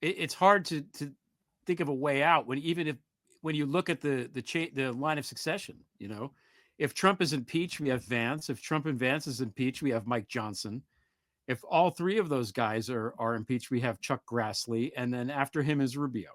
it's hard to think of a way out when when you look at the line of succession. If Trump is impeached, we have Vance. If Trump and Vance is impeached, we have Mike Johnson. If all three of those guys are impeached, we have Chuck Grassley, and then after him is Rubio,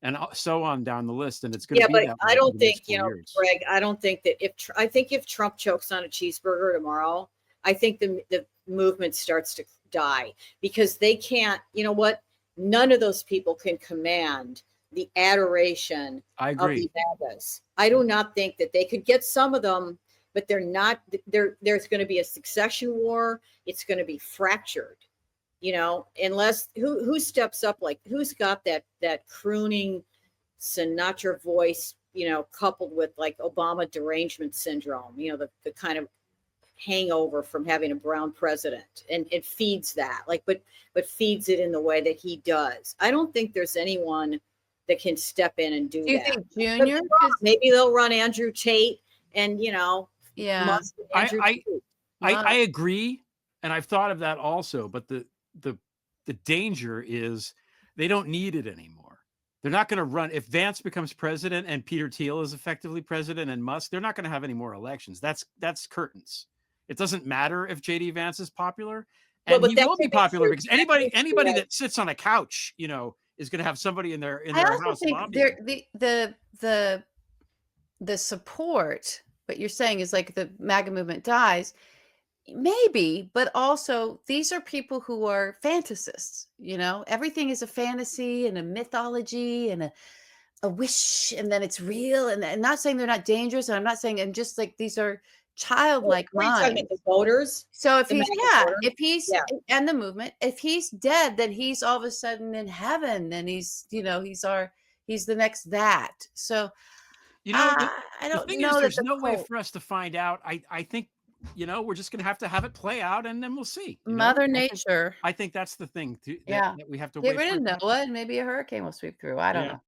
and so on down the list. And it's going to Yeah, be but that I way for don't the next think, 4 years. Greg, I don't think that I think if Trump chokes on a cheeseburger tomorrow, I think the movement starts to die, because they can't, what? None of those people can command the adoration I of agree. the MAGAs. I do not think that they could get some of them, but they're not, there's going to be a succession war. It's going to be fractured, unless who steps up, like who's got that crooning Sinatra voice, coupled with like Obama derangement syndrome, the kind of hangover from having a brown president, and it feeds that, but feeds it in the way that he does. I don't think there's anyone that can step in and do Do you that. think Junior? Maybe they'll run Andrew Tate and, Yeah. Musk and Andrew Tate. I agree, and I've thought of that also. But the danger is they don't need it anymore. They're not going to run if Vance becomes president and Peter Thiel is effectively president and Musk. They're not going to have any more elections. That's curtains. It doesn't matter if JD Vance is popular, and he will be popular because anybody that sits on a couch, is going to have somebody in their house lobbying. The support, what you're saying is like the MAGA movement dies. Maybe, but also these are people who are fantasists, everything is a fantasy and a mythology and a wish, and then it's real. And I'm not saying they're not dangerous. And I'm not saying, I'm just like, these are childlike minds. The voters. So if he's and the movement, if he's dead, then he's all of a sudden in heaven, and he's the next that. So I don't know. There's no way for us to find out. I think, we're just going to have it play out, and then we'll see. Mother Nature. I think that's the thing that we have to get wait rid for. of Noah, and maybe a hurricane will sweep through. I don't know.